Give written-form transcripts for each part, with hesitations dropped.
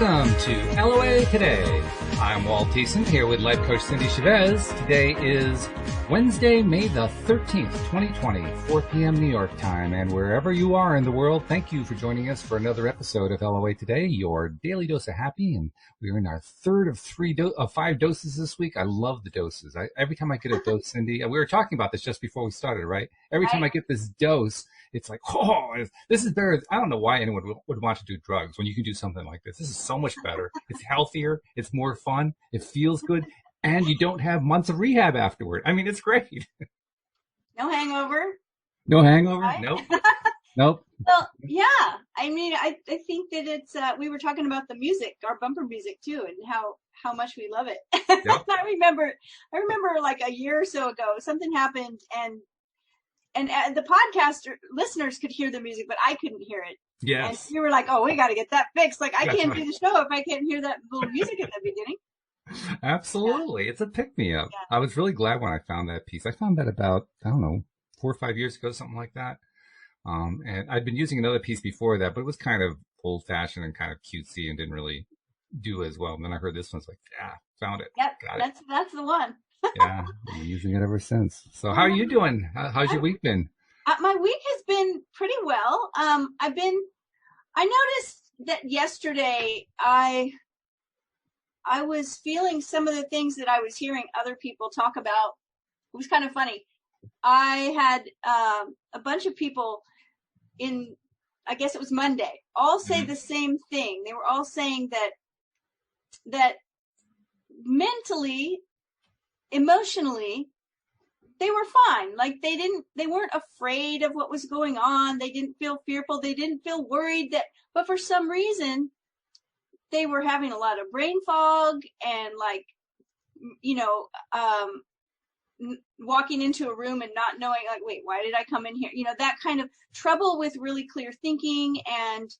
Welcome to LOA Today. I'm Walt Thiessen here with life coach Cindy Chavez. Today is Wednesday, May the 13th, 2020, 4 p.m. New York time. And wherever you are in the world, thank you for joining us for another episode of LOA Today, your daily dose of happy. And we're in our third of 5 doses this week. I love the doses. Every time I get a dose, Cindy, we were talking about this just before we started, right? Every time I get this dose, it's like, oh, this is better. I don't know why anyone would want to do drugs when you can do something like this. This is so much better. It's healthier. It's more fun. It feels good. And you don't have months of rehab afterward. I mean, it's great. No hangover. No hangover? Right? Nope. Nope. Well, yeah. I mean, I think that it's, we were talking about the music, our bumper music too, and how much we love it. Yep. I remember like a year or so ago, something happened and the podcast listeners could hear the music, but I couldn't hear it. Yes. And you were like, oh, we got to get that fixed. Like, I can't do the show if I can't hear that little music at the beginning. Absolutely. Yeah. It's a pick-me-up. Yeah. I was really glad when I found that piece. I found that about, 4 or 5 years ago, something like that. And I'd been using another piece before that, but it was kind of old-fashioned and kind of cutesy and didn't really do as well. And then I heard this one, I was like, yeah, found it. Yep, that's the one. Yeah, I've been using it ever since. So how are you doing? How's your week been? My week has been pretty well. I noticed that yesterday I was feeling some of the things that I was hearing other people talk about. It was kind of funny. I had a bunch of people I guess it was Monday, all say the same thing. They were all saying that mentally, emotionally, they were fine. Like they weren't afraid of what was going on. They didn't feel fearful. They didn't feel worried but for some reason they were having a lot of brain fog and walking into a room and not knowing, like, wait, why did I come in here? That kind of trouble with really clear thinking and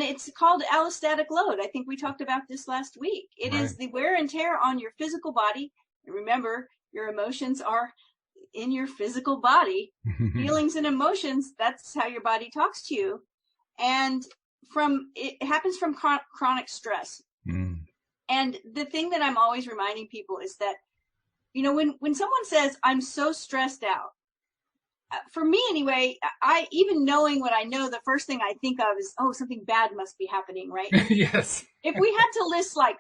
it's called allostatic load. I think we talked about this last week. It is the wear and tear on your physical body. And remember, your emotions are in your physical body. Feelings and emotions, that's how your body talks to you. And it happens from chronic stress. Mm. And the thing that I'm always reminding people is that, when someone says, I'm so stressed out, for me anyway, even knowing what I know, the first thing I think of is, oh, something bad must be happening, right? Yes. If we had to list like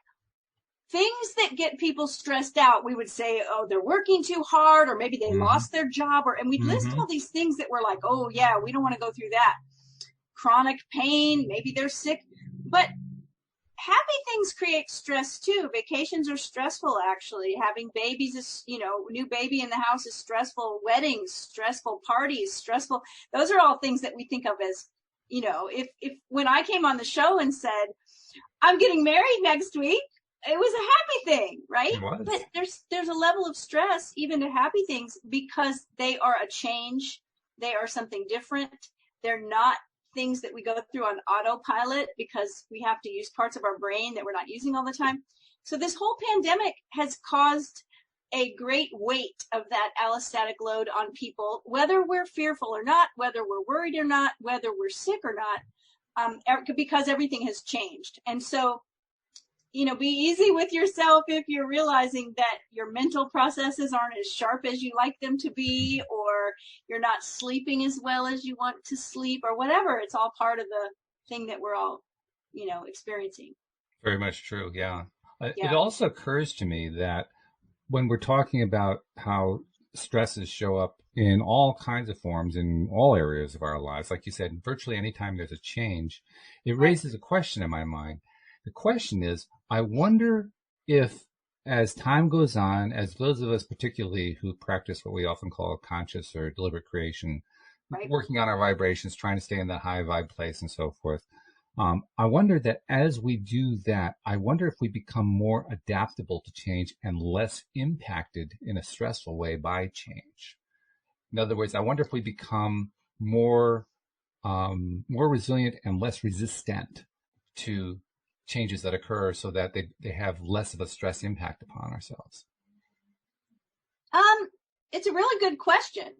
things that get people stressed out, we would say, oh, they're working too hard, or maybe they lost their job, and we'd list all these things that were like, oh yeah, we don't want to go through that. Chronic pain, maybe they're sick, but happy things create stress too. Vacations are stressful, actually. Having babies is, new baby in the house is stressful. Weddings, stressful. Parties, stressful. Those are all things that we think of as, if when I came on the show and said, I'm getting married next week, it was a happy thing, right? It was. But there's a level of stress even to happy things because they are a change. They are something different. They're not things that we go through on autopilot because we have to use parts of our brain that we're not using all the time. So this whole pandemic has caused a great weight of that allostatic load on people, whether we're fearful or not, whether we're worried or not, whether we're sick or not, because everything has changed. And so, be easy with yourself if you're realizing that your mental processes aren't as sharp as you like them to be, or you're not sleeping as well as you want to sleep, or whatever. It's all part of the thing that we're all, experiencing. Very much true. Yeah. It also occurs to me that when we're talking about how stresses show up in all kinds of forms in all areas of our lives, like you said, virtually anytime there's a change, it raises a question in my mind. The question is, I wonder if as time goes on, as those of us particularly who practice what we often call conscious or deliberate creation, working on our vibrations, trying to stay in that high vibe place and so forth, I wonder that as we do that, I wonder if we become more adaptable to change and less impacted in a stressful way by change. In other words, I wonder if we become more resilient and less resistant to changes that occur so that they have less of a stress impact upon ourselves. It's a really good question.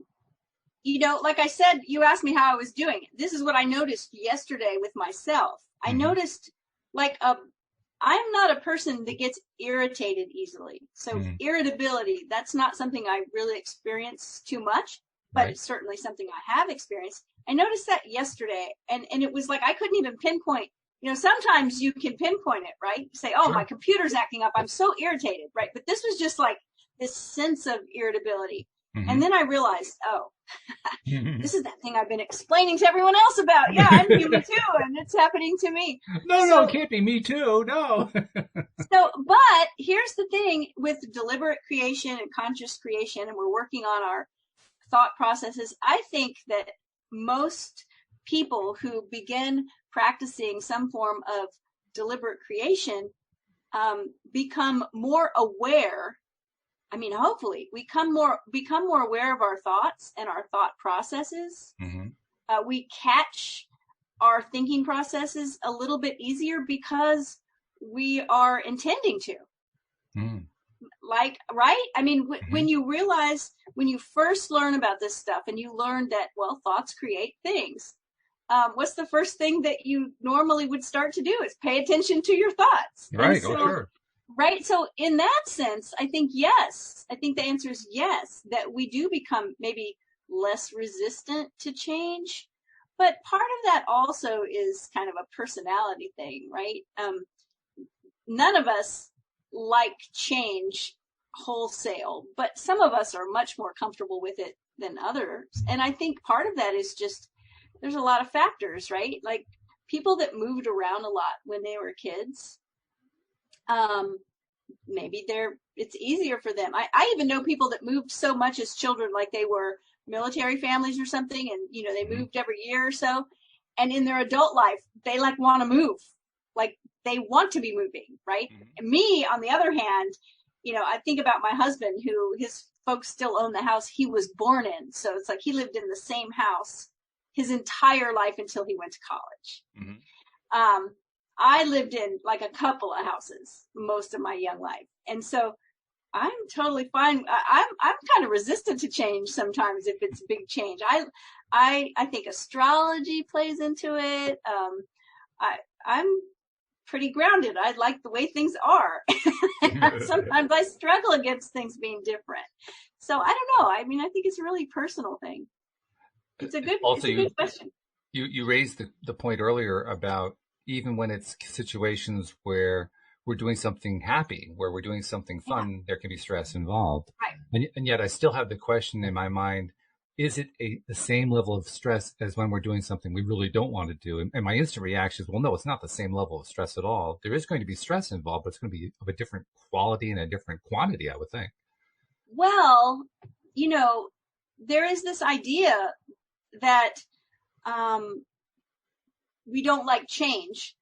Like I said, you asked me how I was doing. This is what I noticed yesterday with myself. I noticed like I'm not a person that gets irritated easily. So irritability, that's not something I really experience too much, but it's certainly something I have experienced. I noticed that yesterday, and it was like I couldn't even pinpoint. Sometimes you can pinpoint it, right? Say, oh, my computer's acting up. I'm so irritated, right? But this was just like this sense of irritability. And then I realized, oh, this is that thing I've been explaining to everyone else about. Yeah, I'm human too, and it's happening to me. No, it can't be me too. No. But here's the thing with deliberate creation and conscious creation, and we're working on our thought processes. I think that most people who begin practicing some form of deliberate creation become more aware. I mean, hopefully, we become more aware of our thoughts and our thought processes. We catch our thinking processes a little bit easier because we are intending to. Like, right? I mean, when you realize, when you first learn about this stuff and you learn that, well, thoughts create things, what's the first thing that you normally would start to do is pay attention to your thoughts. Right. So, sure. Right. So in that sense, I think, yes, I think the answer is yes, that we do become maybe less resistant to change. But part of that also is kind of a personality thing, right? None of us like change wholesale, but some of us are much more comfortable with it than others. And I think part of that is just, there's a lot of factors, right? Like people that moved around a lot when they were kids, maybe it's easier for them. I even know people that moved so much as children, like they were military families or something, and they moved every year or so, and in their adult life they like want to move, like they want to be moving, right? And me, on the other hand, I think about my husband, who his folks still own the house he was born in, so it's like he lived in the same house his entire life until he went to college. I lived in like a couple of houses most of my young life. And so I'm totally fine. I'm kind of resistant to change sometimes if it's a big change. I think astrology plays into it. I'm pretty grounded. I like the way things are. Sometimes I struggle against things being different. So I don't know. I mean, I think it's a really personal thing. It's a good question. You raised the point earlier about even when it's situations where we're doing something happy, where we're doing something fun, there can be stress involved. Right. And yet I still have the question in my mind, is it the same level of stress as when we're doing something we really don't want to do? And my instant reaction is, well, no, it's not the same level of stress at all. There is going to be stress involved, but it's going to be of a different quality and a different quantity, I would think. Well, there is this idea that we don't like change,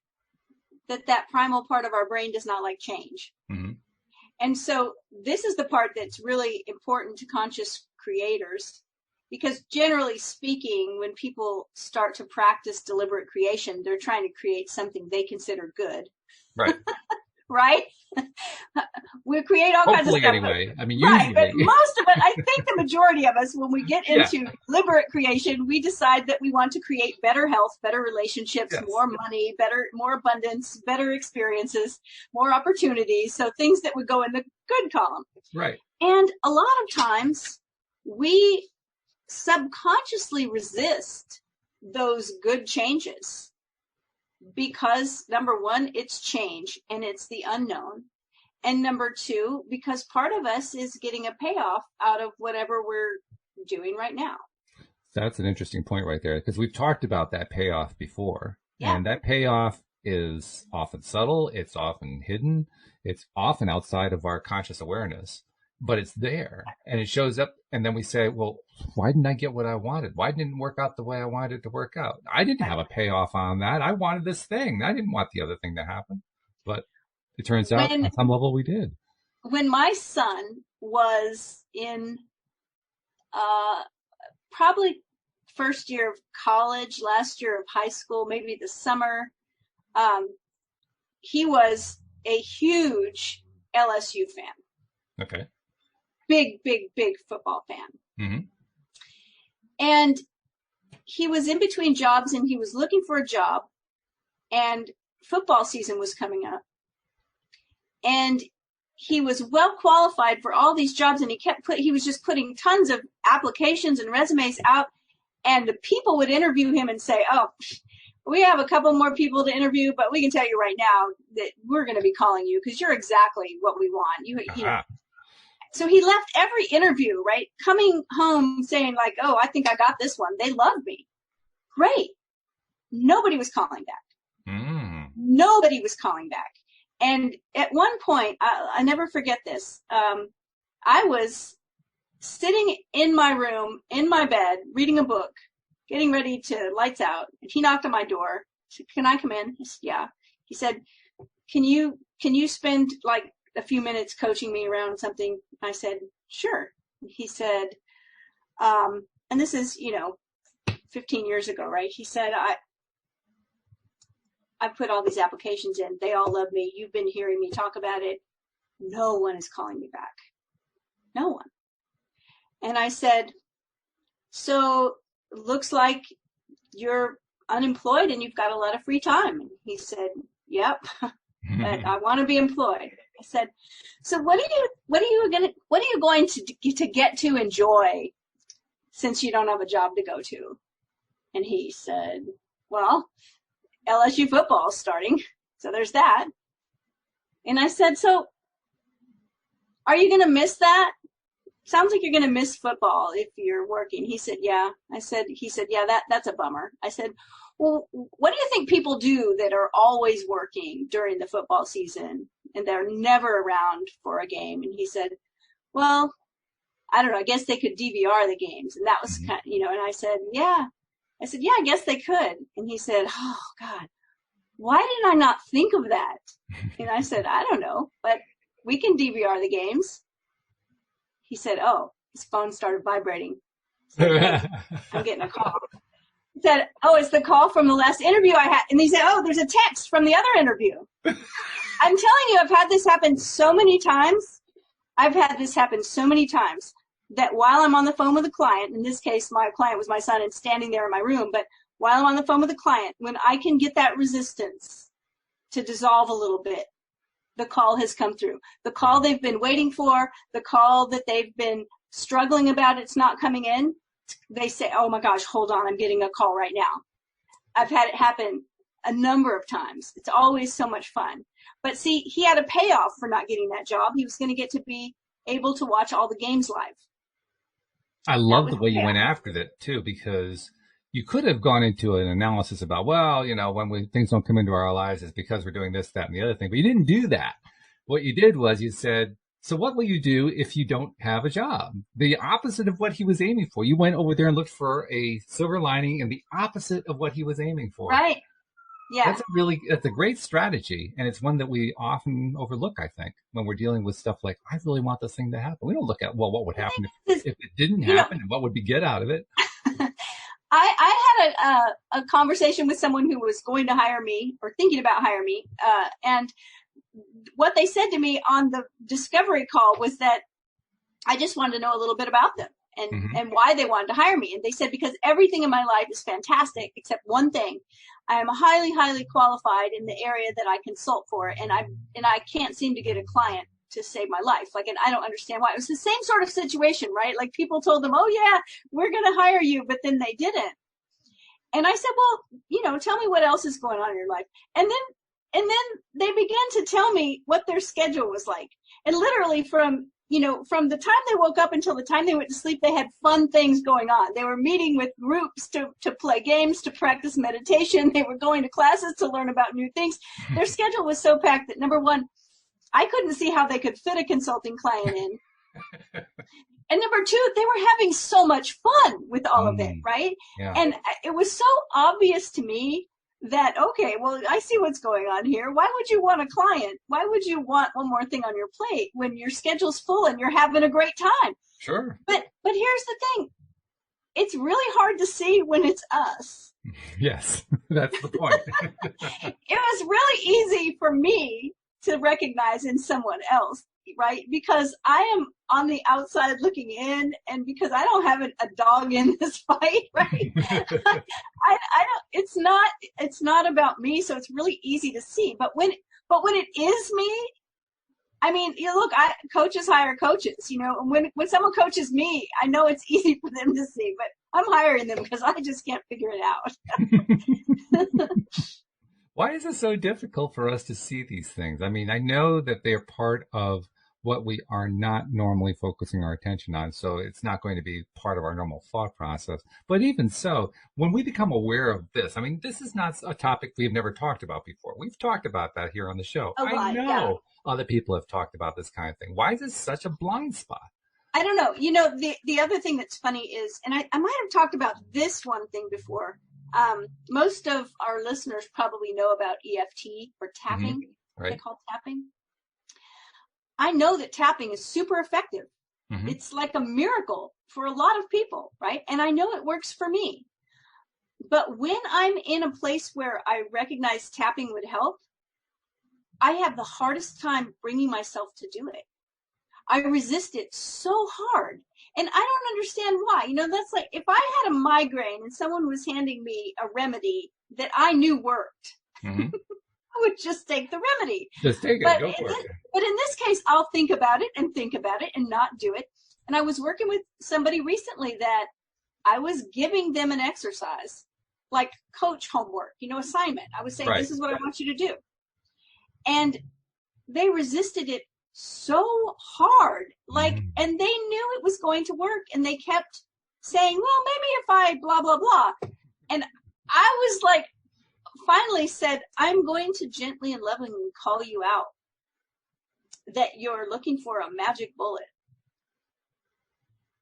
that primal part of our brain does not like change. And so this is the part that's really important to conscious creators, because generally speaking, when people start to practice deliberate creation, they're trying to create something they consider good. Right. Right? We create all kinds of stuff. Anyway. I mean, usually. Right, but most of it, I think the majority of us, when we get into deliberate creation, we decide that we want to create better health, better relationships, more money, more abundance, better experiences, more opportunities. So things that would go in the good column. Right. And a lot of times we subconsciously resist those good changes because, number one, it's change and it's the unknown. And number two, because part of us is getting a payoff out of whatever we're doing right now. That's an interesting point right there, because we've talked about that payoff before. Yeah. And that payoff is often subtle. It's often hidden. It's often outside of our conscious awareness, but it's there and it shows up. And then we say, well, why didn't I get what I wanted? Why didn't it work out the way I wanted it to work out? I didn't have a payoff on that. I wanted this thing. I didn't want the other thing to happen. But it turns out on some level we did. When my son was in probably first year of college, last year of high school, maybe the summer, he was a huge LSU fan. Okay. Big football fan. And he was in between jobs and he was looking for a job. and football season was coming up. And he was well qualified for all these jobs, and he was just putting tons of applications and resumes out, and the people would interview him and say, oh, we have a couple more people to interview, but we can tell you right now that we're going to be calling you because you're exactly what we want. You know. So he left every interview, right, coming home saying like, oh, I think I got this one. They love me. Great. Nobody was calling back. Nobody was calling back. And at one point, I never forget this. I was sitting in my room, in my bed, reading a book, getting ready to lights out. And he knocked on my door. I said, can I come in? I said, yeah. He said, can you spend like a few minutes coaching me around something? I said, sure. He said, and this is, 15 years ago, right? He said, I put all these applications in. They all love me. You've been hearing me talk about it. No one is calling me back. No one. And I said, so looks like you're unemployed and you've got a lot of free time. And he said, yep, but I want to be employed. I said, so what are you going to get to enjoy since you don't have a job to go to? And he said, well, LSU football is starting, so there's that. And I said, so are you going to miss that? Sounds like you're going to miss football if you're working. He said, yeah. He said, yeah, that's a bummer. I said, well, what do you think people do that are always working during the football season and they're never around for a game? And he said, well, I don't know. I guess they could DVR the games. And that was kind of, and I said, yeah. I said, yeah, I guess they could. And he said, oh, God, why did I not think of that? And I said, I don't know, but we can DVR the games. He said, oh, his phone started vibrating. Said, hey, I'm getting a call. He said, oh, it's the call from the last interview I had. And he said, oh, there's a text from the other interview. I'm telling you, I've had this happen so many times. That while I'm on the phone with a client, in this case, my client was my son and standing there in my room, but while I'm on the phone with a client, when I can get that resistance to dissolve a little bit, the call has come through. The call they've been waiting for, the call that they've been struggling about, it's not coming in. They say, oh my gosh, hold on, I'm getting a call right now. I've had it happen a number of times. It's always so much fun. But see, he had a payoff for not getting that job. He was going to get to be able to watch all the games live. I love the way you went after that too, because you could have gone into an analysis about, well, when things don't come into our lives, it's because we're doing this, that, and the other thing. But you didn't do that. What you did was you said, so what will you do if you don't have a job? The opposite of what he was aiming for. You went over there and looked for a silver lining and the opposite of what he was aiming for. Right. Yeah. That's a great strategy. And it's one that we often overlook, I think, when we're dealing with stuff like, I really want this thing to happen. We don't look at, well, what would happen if it didn't happen and what would we get out of it? I had a conversation with someone who was going to hire me or thinking about hiring me. And what they said to me on the discovery call was that I just wanted to know a little bit about them and why they wanted to hire me. And they said, because everything in my life is fantastic, except one thing. I am highly, highly qualified in the area that I consult for. And I can't seem to get a client to save my life. And I don't understand why. It was the same sort of situation, right? Like people told them, oh yeah, we're going to hire you, but then they didn't. And I said, well, tell me what else is going on in your life. And then they began to tell me what their schedule was like. And literally from the time they woke up until the time they went to sleep, they had fun things going on. They were meeting with groups to play games, to practice meditation. They were going to classes to learn about new things. Their schedule was so packed that, number one, I couldn't see how they could fit a consulting client in. And number two, they were having so much fun with all of it, right? Yeah. And it was so obvious to me that, okay, well, I see what's going on here. Why would you want a client? Why would you want one more thing on your plate when your schedule's full and you're having a great time? Sure. But here's the thing. It's really hard to see when it's us. Yes, that's the point. It was really easy for me to recognize in someone else. right? Because I am on the outside looking in, and because I don't have a dog in this fight, right? I don't, it's not about me. So it's really easy to see. But when it is me, I mean, look, coaches hire coaches, and when someone coaches me, I know it's easy for them to see, but I'm hiring them because I just can't figure it out. Why is it so difficult for us to see these things? I mean, I know that they're part of what we are not normally focusing our attention on, so it's not going to be part of our normal thought process. But even so, when we become aware of this, I mean, this is not a topic we've never talked about before. We've talked about that here on the show. A lot, I know yeah. other people have talked about this kind of thing. Why is this such a blind spot? I don't know. The other thing that's funny is, and I might have talked about this one thing before. Most of our listeners probably know about EFT or tapping. Mm-hmm. Right. They call tapping. I know that tapping is super effective. Mm-hmm. It's like a miracle for a lot of people, right? And I know it works for me. But when I'm in a place where I recognize tapping would help, I have the hardest time bringing myself to do it. I resist it so hard. And I don't understand why. That's like if I had a migraine and someone was handing me a remedy that I knew worked, mm-hmm. I would just take the remedy. Just take it. Go for it. But in this case, I'll think about it and not do it. And I was working with somebody recently that I was giving them an exercise, like coach homework, assignment. I was saying, This is what I want you to do. And they resisted it so hard, and they knew it was going to work, and they kept saying, well, maybe if I blah, blah, blah. And I was like, finally said, I'm going to gently and lovingly call you out that you're looking for a magic bullet,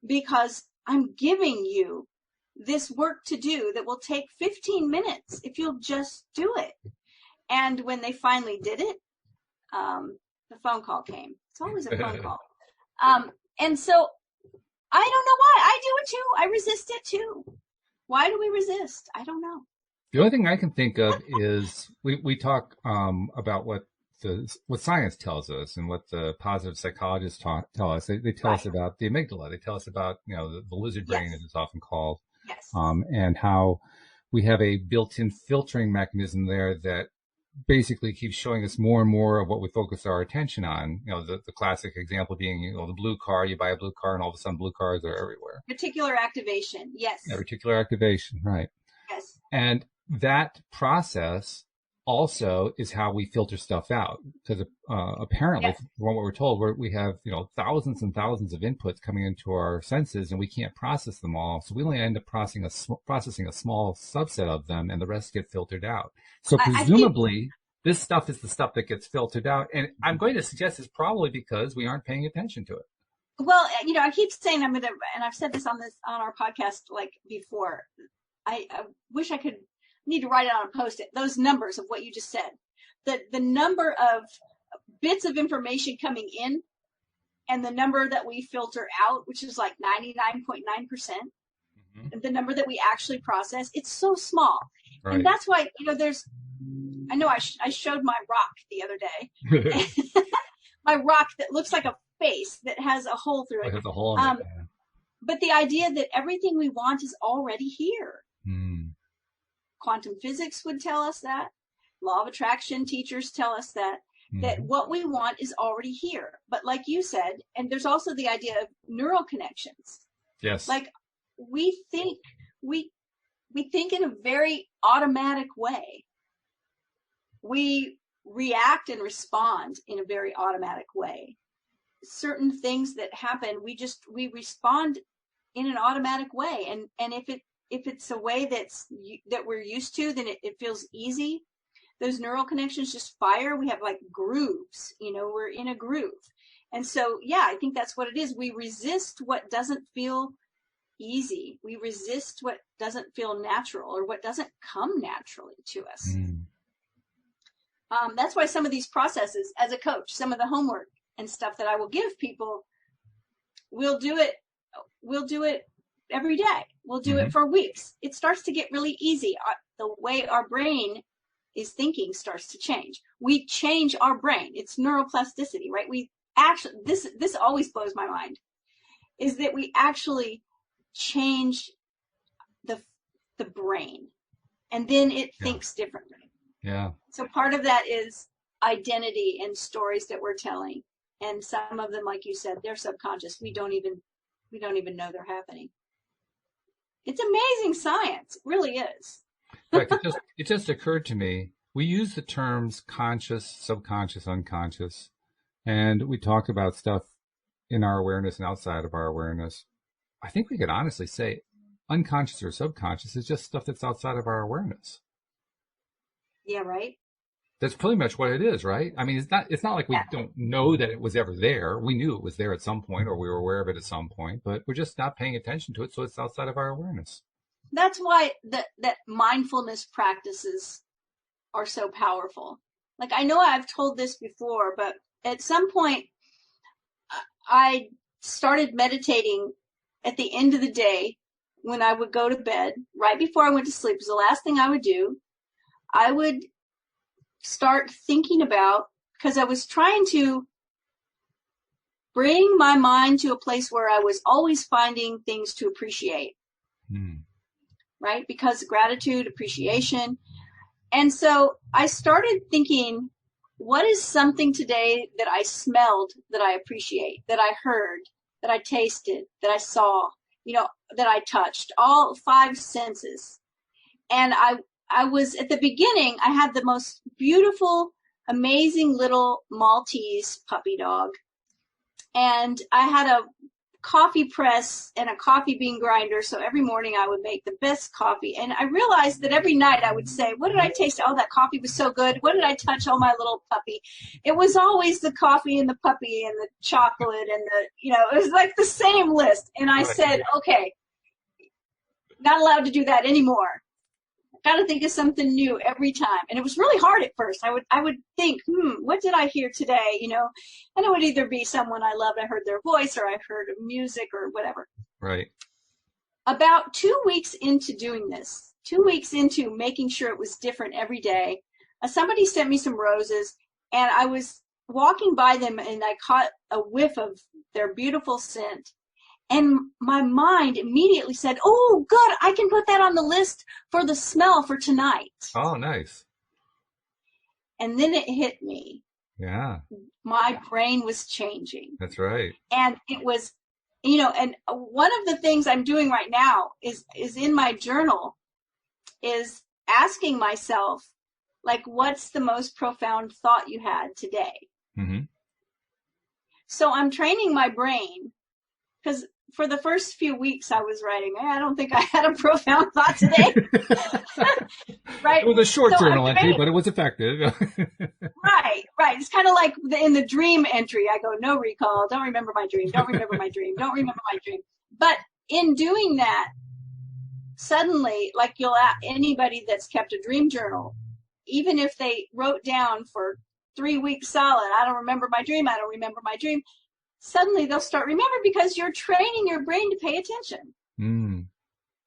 because I'm giving you this work to do that will take 15 minutes if you'll just do it. And when they finally did it, the phone call came. It's always a phone call. And so I don't know why. I do it too. I resist it too. Why do we resist? I don't know. The only thing I can think of is we talk about what science tells us and what the positive psychologists tell us. They tell us about the amygdala. They tell us about the lizard brain, as it's often called, and how we have a built-in filtering mechanism there that basically keeps showing us more and more of what we focus our attention on. The classic example being, the blue car. You buy a blue car, and all of a sudden, blue cars are everywhere. Reticular activation, yes. Yeah, reticular activation, right. Yes. And that process also is how we filter stuff out, because apparently, from what we're told, we have thousands and thousands of inputs coming into our senses, and we can't process them all. So we only end up processing a small subset of them, and the rest get filtered out. So presumably, this stuff is the stuff that gets filtered out, and I'm going to suggest it's probably because we aren't paying attention to it. Well, I keep saying I'm gonna, and I've said this on our podcast before. I wish I could. Need to write it on a Post-it, those numbers of what you just said. The number of bits of information coming in and the number that we filter out, which is like 99.9%, and the number that we actually process, it's so small. Right. And that's why, I showed my rock the other day. My rock that looks like a face that has a hole through it. It has a hole in it. But the idea that everything we want is already here. Quantum physics would tell us that. Law of attraction teachers tell us that what we want is already here. But like you said, and there's also the idea of neural connections. Yes. Like we think in a very automatic way. We react and respond in a very automatic way. Certain things that happen, we respond in an automatic way. And if it's a way that we're used to, then it feels easy. Those neural connections just fire. We have like grooves, we're in a groove. And so, I think that's what it is. We resist what doesn't feel easy. We resist what doesn't feel natural or what doesn't come naturally to us. That's why some of these processes as a coach, some of the homework and stuff that I will give people, we'll do it every day. We'll do it for weeks. It starts to get really easy. The way our brain is thinking starts to change. We change our brain. It's neuroplasticity, right? actually, this always blows my mind, is that we actually change the the brain, and then it Yeah. thinks differently. Yeah. So part of that is identity and stories that we're telling, and some of them, like you said, they're subconscious. We don't even know they're happening. It's amazing science. It really is. In fact, it just occurred to me. We use the terms conscious, subconscious, unconscious, and we talk about stuff in our awareness and outside of our awareness. I think we could honestly say unconscious or subconscious is just stuff that's outside of our awareness. Yeah, right. That's pretty much what it is, right? I mean, it's not like we Yeah. don't know that it was ever there. We knew it was there at some point, or we were aware of it at some point, but we're just not paying attention to it, so it's outside of our awareness. That's why that mindfulness practices are so powerful. Like, I know I've told this before, but at some point I started meditating at the end of the day when I would go to bed, right before I went to sleep. It was the last thing I would do. I would start thinking about, because I was trying to bring my mind to a place where I was always finding things to appreciate, Hmm. right? Because gratitude, appreciation. And so I started thinking, what is something today that I smelled that I appreciate, that I heard, that I tasted, that I saw, that I touched, all five senses. And I was, at the beginning, I had the most beautiful, amazing little Maltese puppy dog. And I had a coffee press and a coffee bean grinder. So every morning I would make the best coffee. And I realized that every night I would say, what did I taste? Oh, that coffee was so good. What did I touch? Oh, my little puppy. It was always the coffee and the puppy and the chocolate and it was like the same list. And I Right. said, okay, not allowed to do that anymore. Got to think of something new every time. And it was really hard at first. I would think, what did I hear today? And it would either be someone I loved, I heard their voice, or I heard music or whatever. Right. About 2 weeks into doing this, 2 weeks into making sure it was different every day, somebody sent me some roses, and I was walking by them and I caught a whiff of their beautiful scent. And my mind immediately said, oh, good, I can put that on the list for the smell for tonight. Oh, nice. And then it hit me. Yeah, My brain was changing. that's right. And it was, and one of the things I'm doing right now is in my journal is asking myself, like, what's the most profound thought you had today? Mm-hmm. So I'm training my brain, because for the first few weeks I was writing, I don't think I had a profound thought today. Right? It was a short So journal entry, but it was effective. Right. It's kind of like in the dream entry. I go, no recall, don't remember my dream, don't remember my dream, don't remember my dream. But in doing that, suddenly, like, you'll ask anybody that's kept a dream journal, even if they wrote down for 3 weeks solid, I don't remember my dream, I don't remember my dream, suddenly they'll start remembering, because you're training your brain to pay attention. Mm.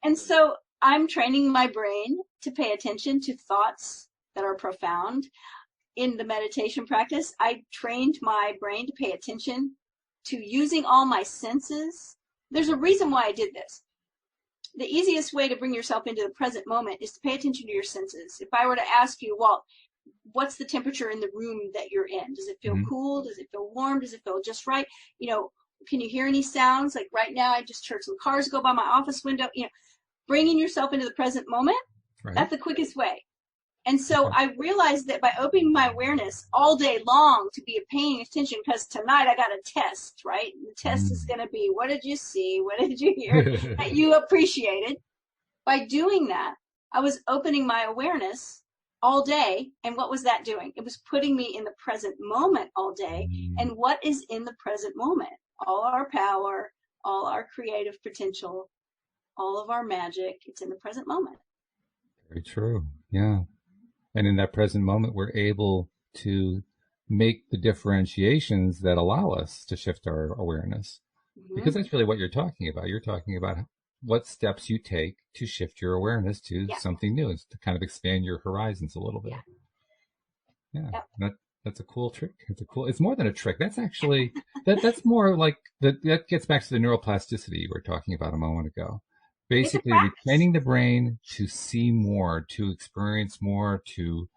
And so I'm training my brain to pay attention to thoughts that are profound. In the meditation practice, I trained my brain to pay attention to using all my senses. There's a reason why I did this. The easiest way to bring yourself into the present moment is to pay attention to your senses. If I were to ask you, Walt, what's the temperature in the room that you're in? Does it feel Mm-hmm. cool? Does it feel warm? Does it feel just right? Can you hear any sounds? Like right now, I just heard some cars go by my office window. Bringing yourself into the present moment, Right. that's the quickest way. And so I realized that by opening my awareness all day long to be paying attention, because tonight I got a test, right? The test is going to be, what did you see? What did you hear that you appreciated? By doing that, I was opening my awareness all day. And what was that doing? It was putting me in the present moment all day. And what is in the present moment? All our power, all our creative potential, all of our magic, it's in the present moment. Very true. Yeah. And in that present moment, we're able to make the differentiations that allow us to shift our awareness. Because that's really what you're talking about. You're talking about what steps you take to shift your awareness to something new, to kind of expand your horizons a little bit. Yeah. That's a cool trick. It's more than a trick. That's actually, that's more like, that gets back to the neuroplasticity you were talking about a moment ago. It's a Basically practice. retraining the brain to see more, to experience more, to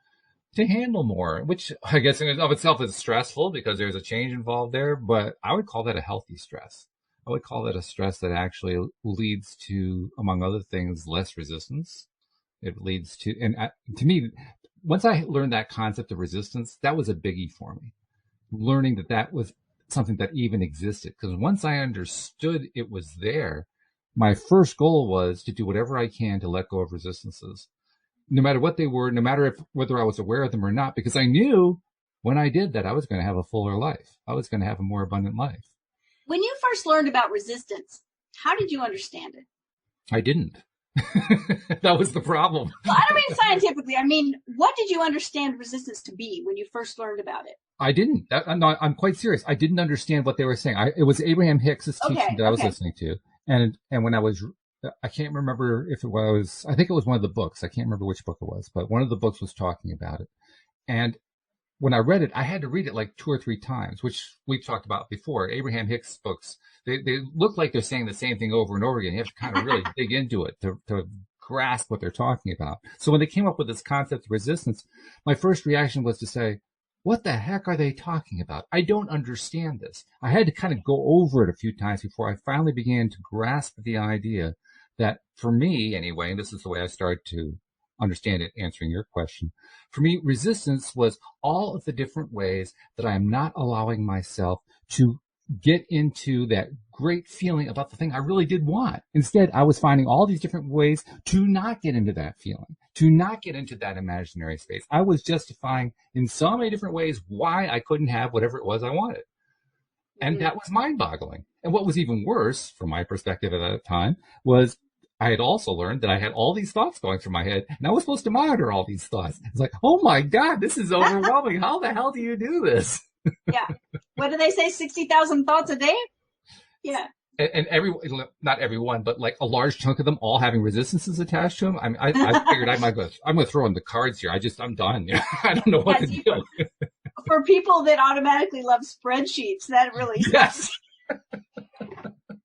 handle more, which I guess in and of itself is stressful because there's a change involved there, but I would call that a healthy stress. I would call that a stress that actually leads to, among other things, less resistance. It leads to, and to me, once I learned that concept of resistance, that was a biggie for me. Learning that that was something that even existed. Because once I understood it was there, my first goal was to do whatever I can to let go of resistances, no matter what they were, no matter whether I was aware of them or not, because I knew when I did that, I was going to have a fuller life. I was going to have a more abundant life. When you first learned about resistance, how did you understand it? I didn't. That was the problem. Well, I don't mean scientifically. I mean, what did you understand resistance to be when you first learned about it? I didn't. I'm quite serious. I didn't understand what they were saying. It was Abraham Hicks's teaching that I was listening to, and when I can't remember if it was. I think it was one of the books. I can't remember which book it was, but one of the books was talking about it. And when I read it, I had to read it like 2 or 3 times, which we've talked about before. Abraham Hicks books, they look like they're saying the same thing over and over again. You have to kind of really dig into it to grasp what they're talking about. So when they came up with this concept of resistance, my first reaction was to say, what the heck are they talking about? I don't understand this. I had to kind of go over it a few times before I finally began to grasp the idea that, for me anyway, and this is the way I started to understand it, answering your question. For me, resistance was all of the different ways that I am not allowing myself to get into that great feeling about the thing I really did want. Instead, I was finding all these different ways to not get into that feeling, to not get into that imaginary space. I was justifying in so many different ways why I couldn't have whatever it was I wanted. And that was mind-boggling. And what was even worse, from my perspective at that time, was I had also learned that I had all these thoughts going through my head, and I was supposed to monitor all these thoughts. It's like, oh my God, this is overwhelming. How the hell do you do this? Yeah. What do they say? 60,000 thoughts a day? Yeah. And not everyone, but like a large chunk of them all having resistances attached to them. I figured I'm going to throw in the cards here. I'm done. I don't know what to do. For people that automatically love spreadsheets, that really yes.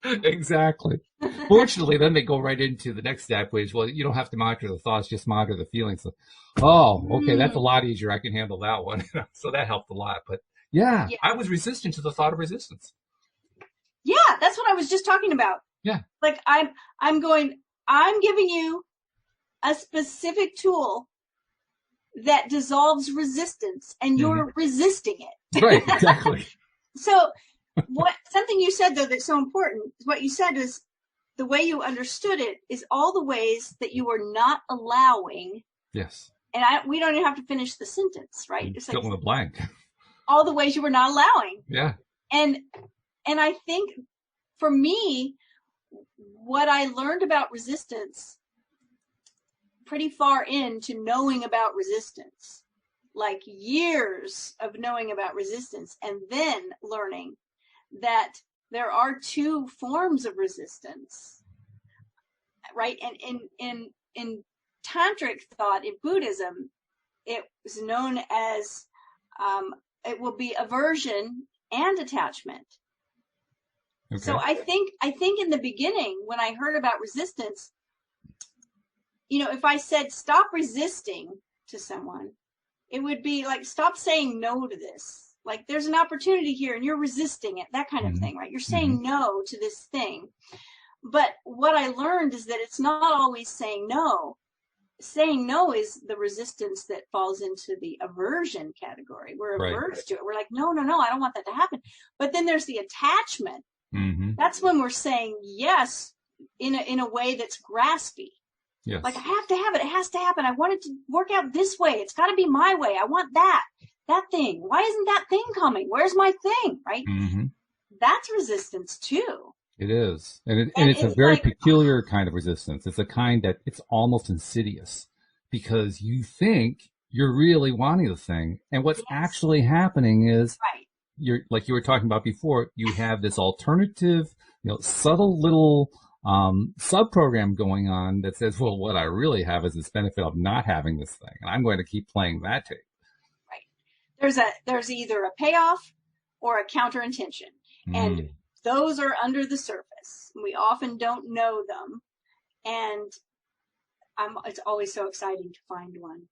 Exactly. Fortunately, then they go right into the next step, which, well, you don't have to monitor the thoughts, just monitor the feelings. Oh, okay, that's a lot easier. I can handle that one. So that helped a lot. But yeah, I was resistant to the thought of resistance. Yeah, that's what I was just talking about. Yeah. Like I'm giving you a specific tool that dissolves resistance, and you're resisting it. Right, exactly. So something you said though that's so important, what you said is the way you understood it is all the ways that you were not allowing. Yes. And we don't even have to finish the sentence, right? It's fill in the blank. All the ways you were not allowing. Yeah. And I think for me, what I learned about resistance pretty far into knowing about resistance, like years of knowing about resistance, and then learning that there are 2 forms of resistance, right? And in tantric thought, in Buddhism, it was known as it will be aversion and attachment. Okay. So I think in the beginning, when I heard about resistance, if I said stop resisting to someone, it would be like, stop saying no to this. Like, there's an opportunity here and you're resisting it, that kind of thing, right? You're saying no to this thing. But what I learned is that it's not always saying no. Saying no is the resistance that falls into the aversion category. We're averse to it. We're like, no, I don't want that to happen. But then there's the attachment. That's when we're saying yes in a way that's graspy. Yes. Like, I have to have it. It has to happen. I want it to work out this way. It's got to be my way. I want that thing. Why isn't that thing coming? Where's my thing? Right? That's resistance too. It is. And it's a very peculiar kind of resistance. It's a kind that it's almost insidious because you think you're really wanting the thing. And what's actually happening is you're, like you were talking about before, you have this alternative, subtle little sub-program going on that says, well, what I really have is this benefit of not having this thing. And I'm going to keep playing that tape. Right. there's either a payoff or a counter intention. And those are under the surface. We often don't know them. And it's always so exciting to find one.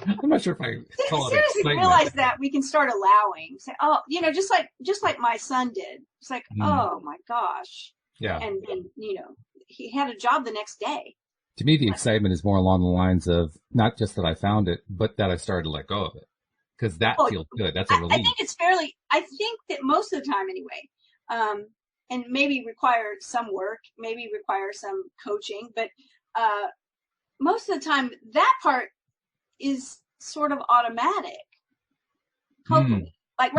I'm not sure if I call it seriously excitement. Realize that we can start allowing. Say, oh, just like my son did. It's like, oh my gosh. Yeah. And then, he had a job the next day. To me, the excitement is more along the lines of not just that I found it, but that I started to let go of it. Because that feels good. That's a relief. I think that most of the time anyway, and maybe require some work, maybe require some coaching, but most of the time that part is sort of automatic. Hopefully. Like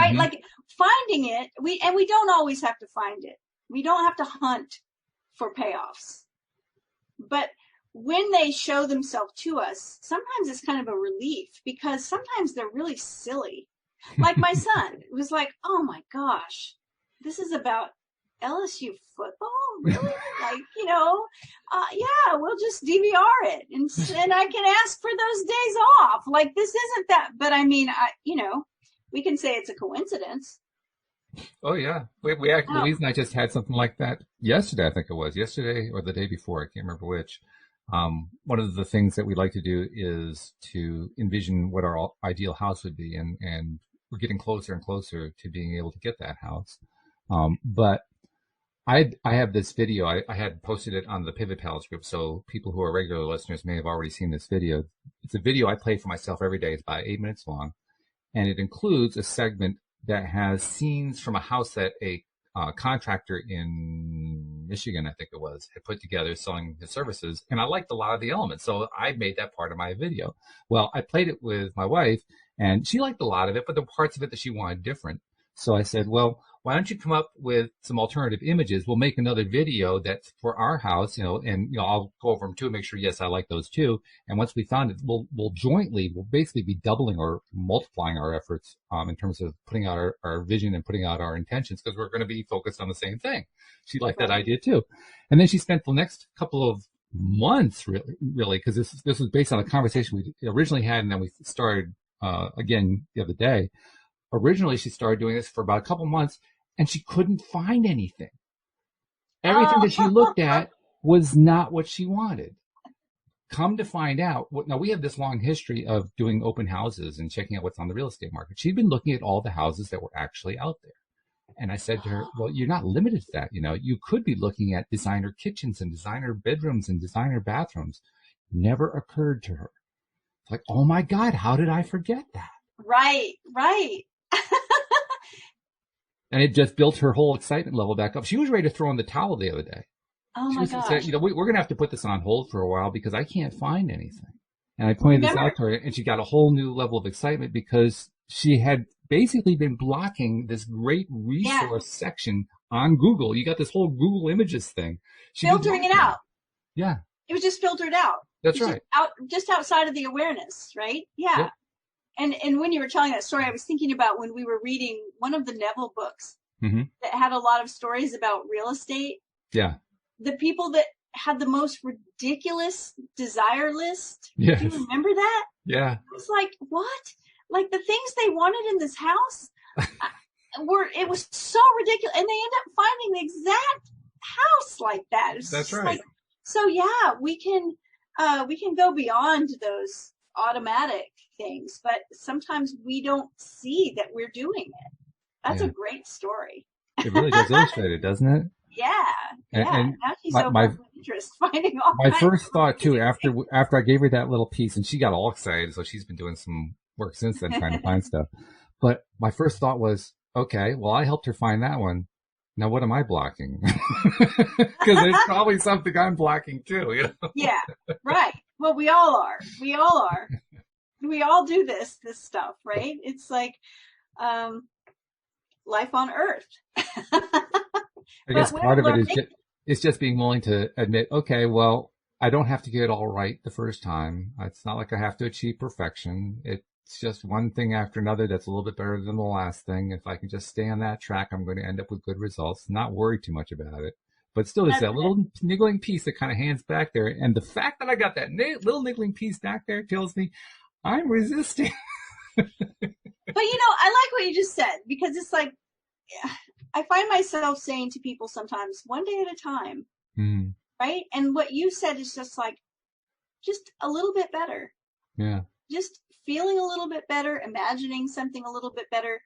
finding it, we don't always have to find it. We don't have to hunt for payoffs. But when they show themselves to us, sometimes it's kind of a relief because sometimes they're really silly. Like my son, it was like, oh my gosh, this is about LSU football? Really? Like, yeah, we'll just DVR it and I can ask for those days off. Like, this isn't that, but I mean, we can say it's a coincidence. Oh yeah. We actually, Louise and I just had something like that yesterday. I think it was yesterday or the day before. I can't remember which. One of the things that we like to do is to envision what our ideal house would be. And we're getting closer and closer to being able to get that house. But I have this video. I had posted it on the Pivot Pals group. So people who are regular listeners may have already seen this video. It's a video I play for myself every day. It's about 8 minutes long. And it includes a segment that has scenes from a house that a contractor in Michigan, I think it was, had put together selling his services. And I liked a lot of the elements. So I made that part of my video. Well, I played it with my wife and she liked a lot of it, but there were parts of it that she wanted different. So I said, well, why don't you come up with some alternative images? We'll make another video that's for our house, and I'll go over them too, make sure, yes, I like those too. And once we found it, we'll basically be doubling or multiplying our efforts, in terms of putting out our vision and putting out our intentions, because we're going to be focused on the same thing. She liked that idea too. And then she spent the next couple of months really, because this was based on a conversation we originally had, and then we started, again the other day. Originally, she started doing this for about a couple months, and she couldn't find anything. Everything that she looked at was not what she wanted. Come to find out, now we have this long history of doing open houses and checking out what's on the real estate market. She'd been looking at all the houses that were actually out there. And I said to her, well, you're not limited to that. You could be looking at designer kitchens and designer bedrooms and designer bathrooms. Never occurred to her. It's like, oh my God, how did I forget that? Right. And it just built her whole excitement level back up. She was ready to throw in the towel the other day. Oh my gosh. Said, we're going to have to put this on hold for a while because I can't find anything. And I pointed this out to her, and she got a whole new level of excitement because she had basically been blocking this great resource section on Google. You got this whole Google Images thing. Filtering it out. Yeah. It was just filtered out. That's right. Just outside of the awareness, right? Yeah. Yep. And when you were telling that story, I was thinking about when we were reading one of the Neville books that had a lot of stories about real estate. Yeah. The people that had the most ridiculous desire list. Yes. Do you remember that? Yeah. It's like, what? Like the things they wanted in this house it was so ridiculous. And they end up finding the exact house like that. That's right. So yeah, we can go beyond those automatic things, but sometimes we don't see that we're doing it. That's a great story. It really does illustrate it, doesn't it? Yeah. And now she's over interest finding all my first thought too, after I gave her that little piece, and she got all excited, so she's been doing some work since then trying to find stuff. But my first thought was, okay, well, I helped her find that one. Now what am I blocking? Because there's probably something I'm blocking too. Yeah, right. Well, we all are. We all do this stuff, right? It's like life on Earth. I guess part of it is just being willing to admit, okay, well, I don't have to get it all right the first time. It's not like I have to achieve perfection. It's just one thing after another that's a little bit better than the last thing. If I can just stay on that track, I'm going to end up with good results. Not worry too much about it. But still, there's that little niggling piece that kind of hangs back there. And the fact that I got that little niggling piece back there tells me I'm resisting. because it's like, I find myself saying to people sometimes, one day at a time, right? And what you said is just like, just a little bit better. Yeah. Just feeling a little bit better, imagining something a little bit better.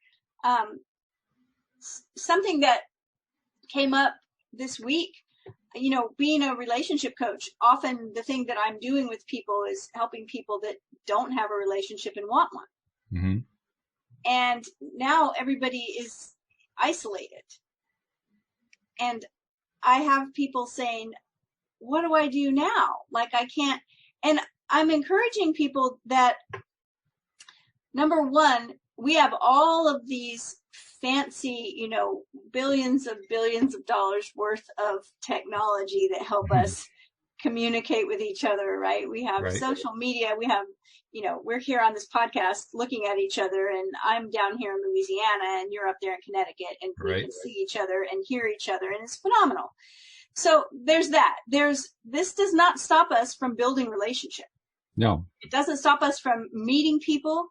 Something that came up this week, being a relationship coach, often the thing that I'm doing with people is helping people that don't have a relationship and want one. Mm-hmm. And now everybody is isolated. And I have people saying, what do I do now? Like, I can't. And I'm encouraging people that, number one, we have all of these fancy, billions of dollars worth of technology that help us communicate with each other, right? We have social media. We have, we're here on this podcast looking at each other, and I'm down here in Louisiana and you're up there in Connecticut, and we can see each other and hear each other, and it's phenomenal. So there's that. This does not stop us from building relationship. No. It doesn't stop us from meeting people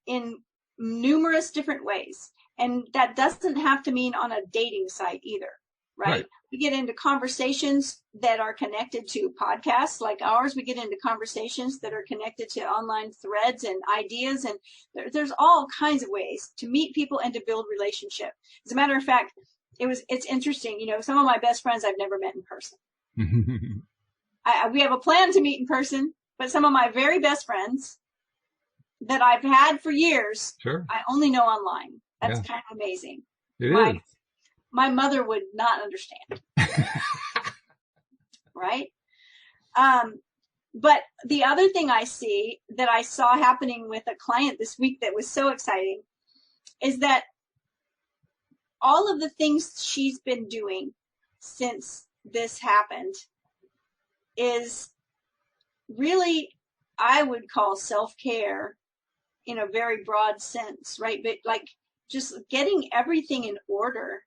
in numerous different ways. And that doesn't have to mean on a dating site either, right? We get into conversations that are connected to podcasts like ours. We get into conversations that are connected to online threads and ideas. And there's all kinds of ways to meet people and to build relationship. As a matter of fact, it's interesting. Some of my best friends I've never met in person. We have a plan to meet in person, but some of my very best friends that I've had for years, I only know online. That's kind of amazing. It is. My mother would not understand. Right? But the other thing I see that I saw happening with a client this week that was so exciting is that all of the things she's been doing since this happened is really, I would call self-care in a very broad sense, right? But like just getting everything in order,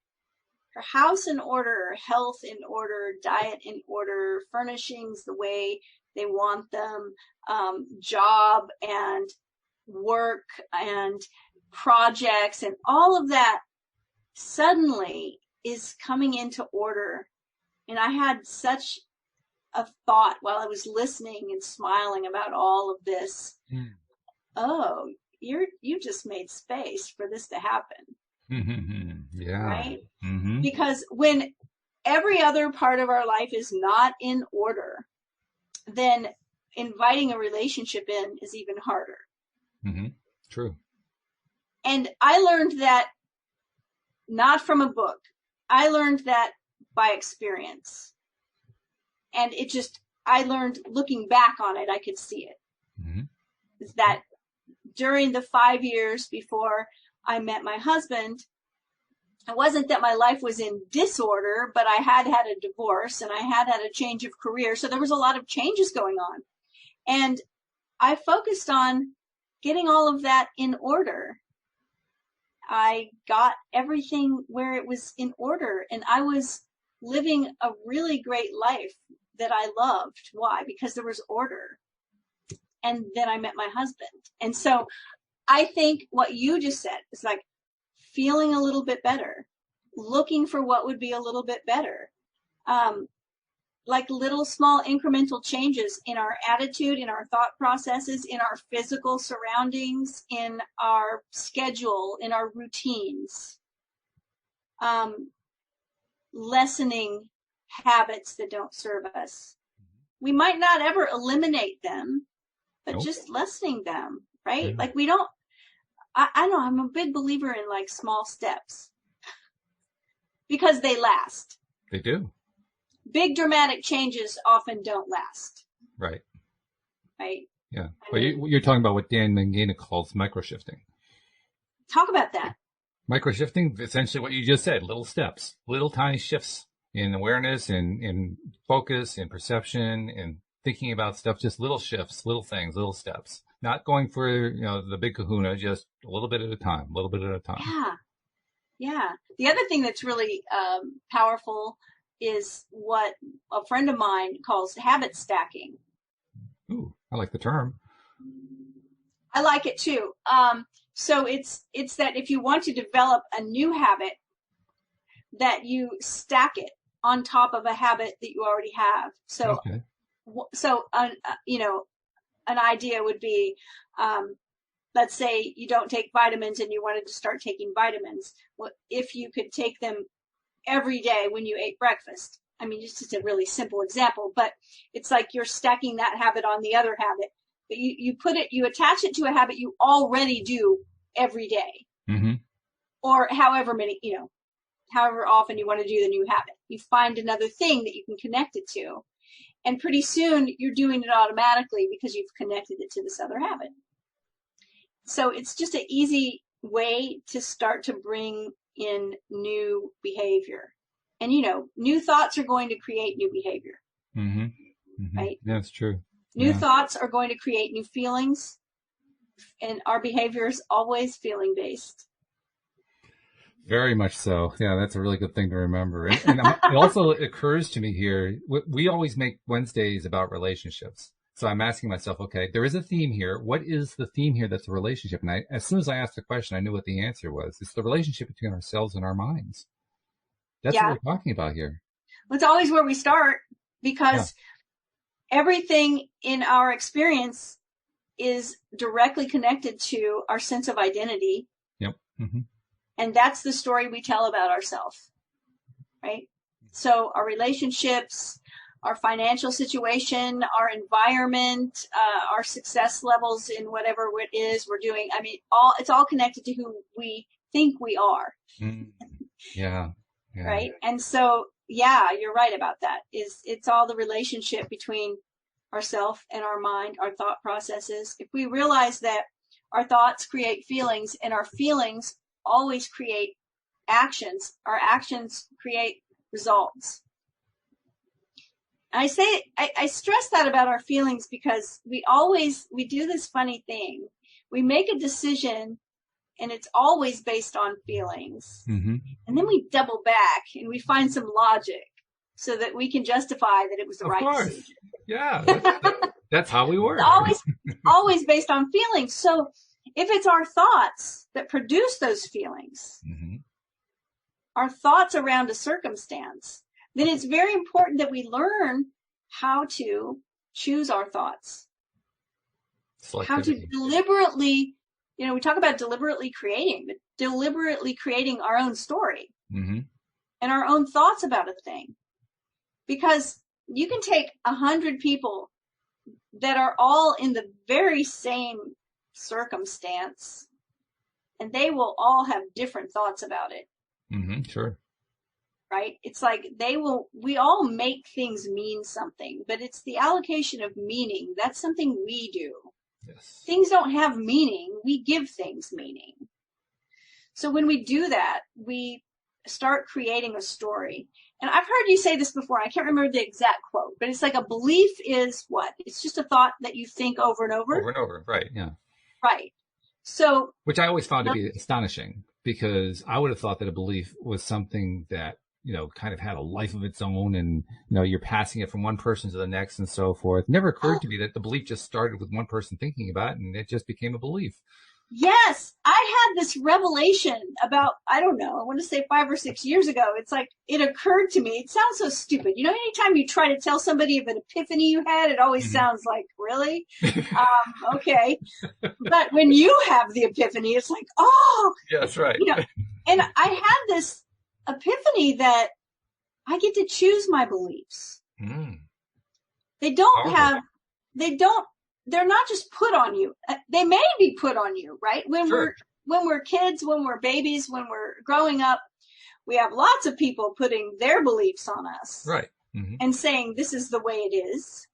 her house in order, her health in order, diet in order, furnishings the way they want them, job and work and projects and all of that suddenly is coming into order. And I had such a thought while I was listening and smiling about all of this. Oh, you just made space for this to happen. Yeah. Right? Because when every other part of our life is not in order, then inviting a relationship in is even harder. True. And I learned that not from a book. I learned that by experience. And I learned looking back on it, I could see it. Is that during the 5 years before I met my husband, it wasn't that my life was in disorder, but I had had a divorce and I had had a change of career. So there was a lot of changes going on. And I focused on getting all of that in order. I got everything where it was in order, and I was living a really great life that I loved. Why? Because there was order. And then I met my husband. And so I think what you just said is like feeling a little bit better, looking for what would be a little bit better. Like little small incremental changes in our attitude, in our thought processes, in our physical surroundings, in our schedule, in our routines. Lessening habits that don't serve us. We might not ever eliminate them, but just lessening them, right? Like we don't, I know I'm a big believer in like small steps because they last. They do. Big dramatic changes often don't last. Right. Yeah. But you're talking about what Dan Mangena calls microshifting. Talk about that. Microshifting, essentially what you just said, little steps, little tiny shifts in awareness and in focus and perception and thinking about stuff, just little shifts, little things, little steps. Not going for, the big kahuna, just a little bit at a time, Yeah. The other thing that's really powerful is what a friend of mine calls habit stacking. Ooh, I like the term. I like it too. So it's that if you want to develop a new habit, that you stack it on top of a habit that you already have. So, Okay. you know, an idea would be, let's say you don't take vitamins and you wanted to start taking vitamins. Well, if you could take them every day when you ate breakfast. I mean, just a really simple example, but it's like you're stacking that habit on the other habit. But you attach it to a habit you already do every day, Mm-hmm. or however many, however often you want to do the new habit. You find another thing that you can connect it to. And pretty soon you're doing it automatically because you've connected it to this other habit. So it's just an easy way to start to bring in new behavior. And, new thoughts are going to create new behavior, Mm-hmm. Mm-hmm. right? That's true. New Yeah. thoughts are going to create new feelings. And our behavior is always feeling based. Very much so. Yeah, that's a really good thing to remember. And it also occurs to me here, we always make Wednesdays about relationships. So I'm asking myself, okay, there is a theme here. What is the theme here that's a relationship? And as soon as I asked the question, I knew what the answer was. It's the relationship between ourselves and our minds. That's what Yeah. we're talking about here. It's always where we start, because everything in our experience is directly connected to our sense of identity. Yep. Mm-hmm. And that's the story we tell about ourselves, right? So our relationships, our financial situation, our environment, our success levels in whatever it is we're doing. I mean, it's all connected to who we think we are. Mm. Yeah. Yeah. Right. And so, yeah, you're right about that. It's all the relationship between ourself and our mind, our thought processes. If we realize that our thoughts create feelings, and our feelings always create actions, our actions create results. And I stress that about our feelings, because we do this funny thing. We make a decision and it's always based on feelings. Mm-hmm. And then we double back and we find some logic so that we can justify that it was the right decision. Yeah. That's how we work. It's always based on feelings. So if it's our thoughts that produce those feelings, mm-hmm. our thoughts around a circumstance, then it's very important that we learn how to choose our thoughts. How to deliberately, we talk about deliberately creating our own story, mm-hmm. and our own thoughts about a thing. Because you can take 100 people that are all in the very same circumstance, and they will all have different thoughts about it. Mm-hmm. Sure. Right? It's like we all make things mean something, but it's the allocation of meaning. That's something we do. Yes. Things don't have meaning. We give things meaning. So when we do that, we start creating a story. And I've heard you say this before. I can't remember the exact quote, but it's like a belief is what? It's just a thought that you think over and over. Over and over. Right. Yeah. Right. So, which I always found to be astonishing, because I would have thought that a belief was something that, kind of had a life of its own, and, you're passing it from one person to the next and so forth. It never occurred to me that the belief just started with one person thinking about it and it just became a belief. Yes, I had this revelation about, I don't know, I want to say 5 or 6 years ago. It's like, it occurred to me. It sounds so stupid. Anytime you try to tell somebody of an epiphany you had, it always sounds like, really? Okay. But when you have the epiphany, it's like, oh. Yeah, that's right. And I had this epiphany that I get to choose my beliefs. Mm. They're not just put on you. They may be put on you, right? When we're kids, when we're babies, when we're growing up, we have lots of people putting their beliefs on us. Right. Mm-hmm. And saying this is the way it is.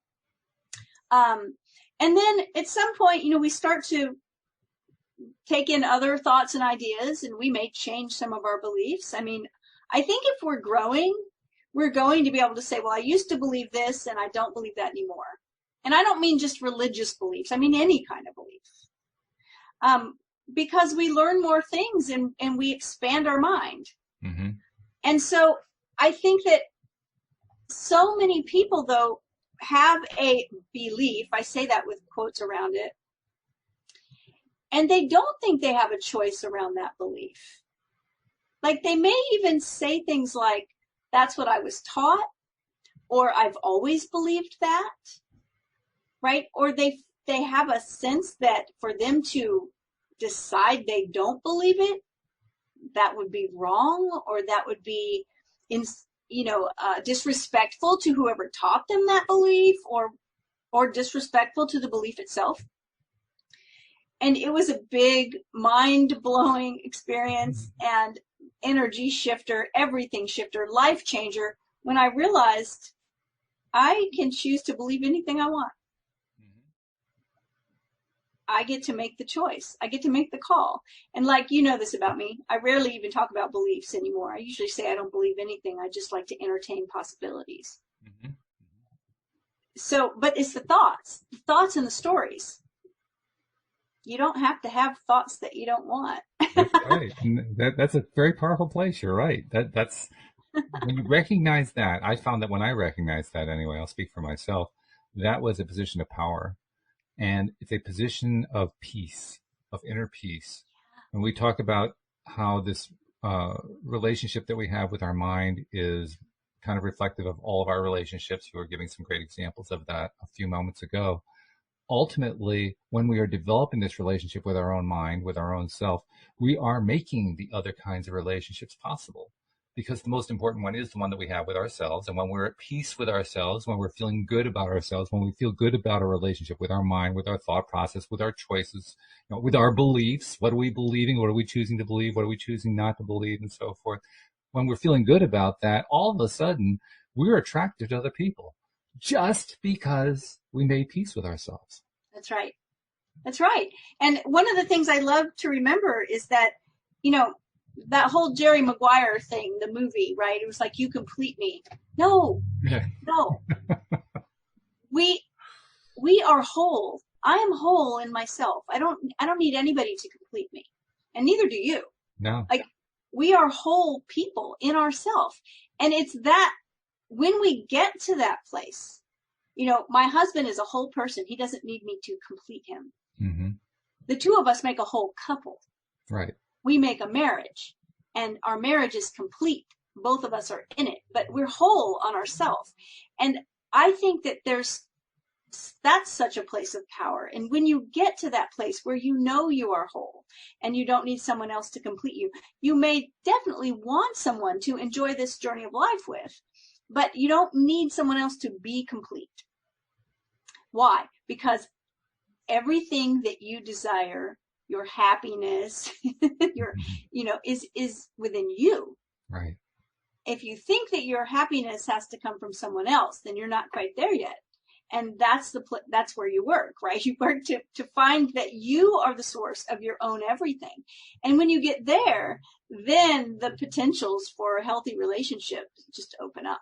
And then at some point, we start to take in other thoughts and ideas, and we may change some of our beliefs. I mean, I think if we're growing, we're going to be able to say, well, I used to believe this and I don't believe that anymore. And I don't mean just religious beliefs. I mean any kind of belief. Because we learn more things and we expand our mind. Mm-hmm. And so I think that so many people, though, have a belief, I say that with quotes around it, And they don't think they have a choice around that belief. Like they may even say things like, that's what I was taught, or I've always believed that, right? Or they have a sense that for them to decide they don't believe it, that would be wrong, or that would be in disrespectful to whoever taught them that belief, or disrespectful to the belief itself. And it was a big mind-blowing experience and energy shifter, everything shifter, life changer, when I realized I can choose to believe anything I want. I get to make the choice. I get to make the call. And like, you know this about me, I rarely even talk about beliefs anymore. I usually say I don't believe anything. I just like to entertain possibilities. Mm-hmm. So, but it's the thoughts and the stories. You don't have to have thoughts that you don't want. That's right. And that's a very powerful place. You're right. That's when you recognize that. I found that when I recognized that anyway, I'll speak for myself, that was a position of power. And it's a position of peace, of inner peace. And we talk about how this relationship that we have with our mind is kind of reflective of all of our relationships. You were giving some great examples of that a few moments ago. Ultimately, when we are developing this relationship with our own mind, with our own self, we are making the other kinds of relationships possible. Because the most important one is the one that we have with ourselves. And when we're at peace with ourselves, when we're feeling good about ourselves, when we feel good about our relationship with our mind, with our thought process, with our choices, with our beliefs, what are we believing? What are we choosing to believe? What are we choosing not to believe? And so forth. When we're feeling good about that, all of a sudden, we're attracted to other people just because we made peace with ourselves. That's right. That's right. And one of the things I love to remember is that, that whole Jerry Maguire thing, the movie, right? It was like, you complete me. No, no. We are whole. I am whole in myself. I don't need anybody to complete me. And neither do you. No. Like, we are whole people in ourselves. And it's that when we get to that place, my husband is a whole person. He doesn't need me to complete him. Mm-hmm. The two of us make a whole couple. Right. We make a marriage, and our marriage is complete. Both of us are in it, but we're whole on ourselves. And I think that that's such a place of power. And when you get to that place where you are whole and you don't need someone else to complete you, you may definitely want someone to enjoy this journey of life with, but you don't need someone else to be complete. Why? Because everything that you desire, your happiness, is within you. Right. If you think that your happiness has to come from someone else, then you're not quite there yet. And that's where you work, right? You work to find that you are the source of your own everything. And when you get there, then the potentials for a healthy relationship just open up.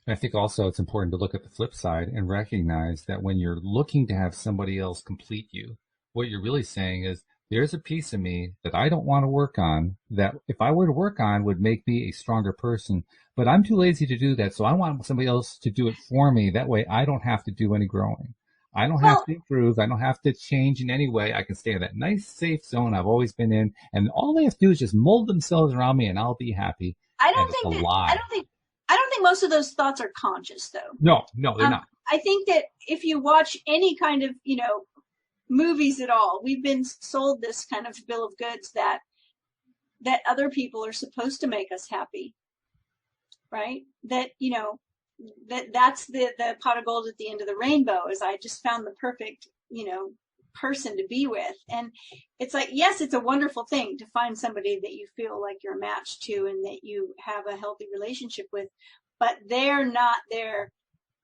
I think also it's important to look at the flip side and recognize that when you're looking to have somebody else complete you, what you're really saying is, there's a piece of me that I don't want to work on, that if I were to work on would make me a stronger person, but I'm too lazy to do that. So I want somebody else to do it for me. That way I don't have to do any growing. I don't have to improve. I don't have to change in any way. I can stay in that nice, safe zone I've always been in. And all they have to do is just mold themselves around me and I'll be happy. I don't think most of those thoughts are conscious, though. No, they're not. I think that if you watch any kind of, movies at all, we've been sold this kind of bill of goods that other people are supposed to make us happy, right? That, that's the pot of gold at the end of the rainbow, is I just found the perfect, person to be with. And it's like, yes, it's a wonderful thing to find somebody that you feel like you're a match to and that you have a healthy relationship with, but they're not there.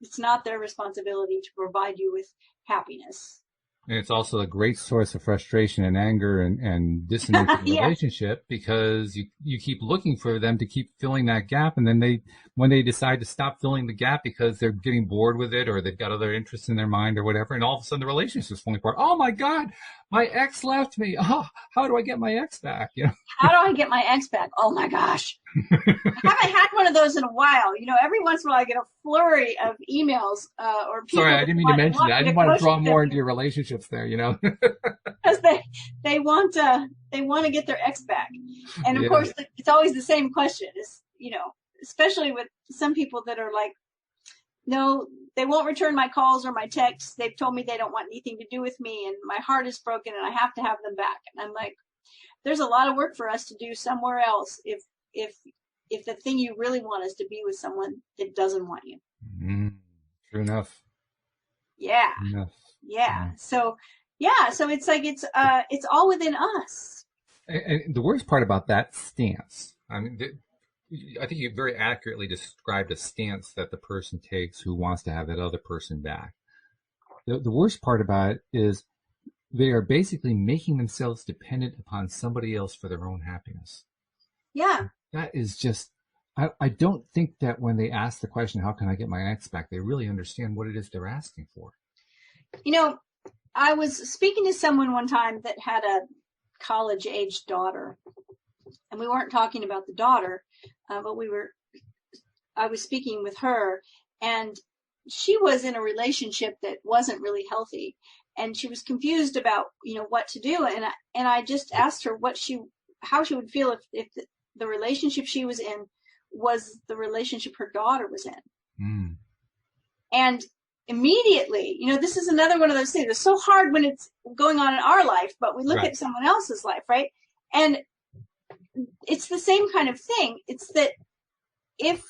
It's not their responsibility to provide you with happiness. And it's also a great source of frustration and anger and dissonance in the relationship, because you keep looking for them to keep filling that gap. And then when they decide to stop filling the gap because they're getting bored with it or they've got other interests in their mind or whatever, and all of a sudden the relationship's falling apart. Oh my God, my ex left me. Oh, how do I get my ex back? You know? How do I get my ex back? Oh my gosh. I haven't had one of those in a while. Every once in a while I get a flurry of emails or Sorry, people I that didn't mean to mention want that. I me to didn't want to coach draw them more into your relationships there, you know? because they want to get their ex back. And of Yeah. course, it's always the same question is, especially with some people that are like, no, they won't return my calls or my texts. They've told me they don't want anything to do with me and my heart is broken and I have to have them back. And I'm like, there's a lot of work for us to do somewhere else if if the thing you really want is to be with someone that doesn't want you. Mm, true enough. Yeah. True enough. Yeah. Yeah. So it's like it's all within us. And the worst part about that stance, I mean, I think you very accurately described a stance that the person takes who wants to have that other person back. The worst part about it is they are basically making themselves dependent upon somebody else for their own happiness. Yeah. That is just, I don't think that when they ask the question, how can I get my ex back, they really understand what it is they're asking for. I was speaking to someone one time that had a college age daughter, and we weren't talking about the daughter, but I was speaking with her, and she was in a relationship that wasn't really healthy, and she was confused about what to do, and I just asked her how she would feel if the relationship she was in was the relationship her daughter was in. Mm. And immediately, this is another one of those things. It's so hard when it's going on in our life, but we look Right. at someone else's life, right? And it's the same kind of thing. It's that if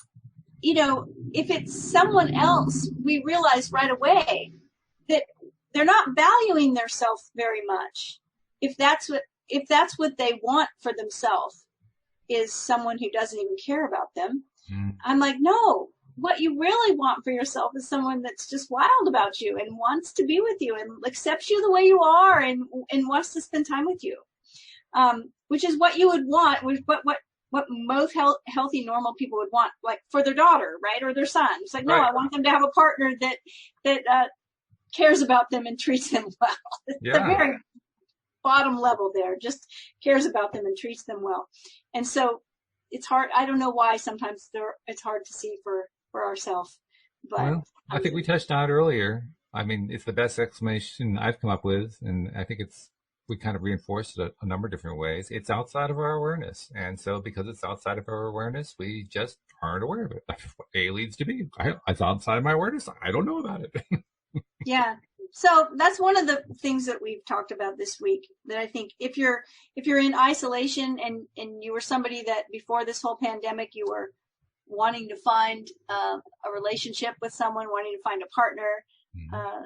it's someone else, we realize right away that they're not valuing themselves very much. If that's what they want for themselves is someone who doesn't even care about them. Mm. I'm like, no, what you really want for yourself is someone that's just wild about you and wants to be with you and accepts you the way you are and wants to spend time with you. Which is what you would want, what most healthy, normal people would want, like for their daughter, right? Or their son. It's like, no, Right. I want them to have a partner that cares about them and treats them well. Yeah. The very bottom level there, just cares about them and treats them well. And so it's hard. I don't know why sometimes it's hard to see for ourselves. But Well, I think we touched on it earlier. I mean, it's the best explanation I've come up with, and I think we kind of reinforced it a number of different ways. It's outside of our awareness, and so because it's outside of our awareness, we just aren't aware of it. That's what A leads to B. It's outside of my awareness. I don't know about it. Yeah. So that's one of the things that we've talked about this week, that I think if you're in isolation and you were somebody that before this whole pandemic, you were wanting to find a relationship with someone, wanting to find a partner, Mm-hmm.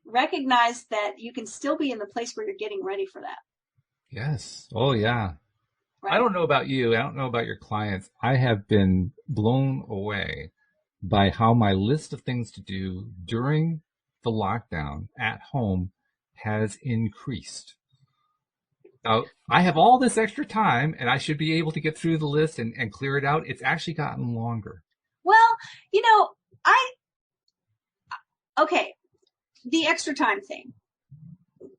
recognize that you can still be in the place where you're getting ready for that. Yes. Oh, yeah. I Right. don't know about you. I don't know about your clients. I have been blown away by how my list of things to do during the lockdown at home has increased. Now, I have all this extra time and I should be able to get through the list and clear it out. It's actually gotten longer. Well, okay, the extra time thing.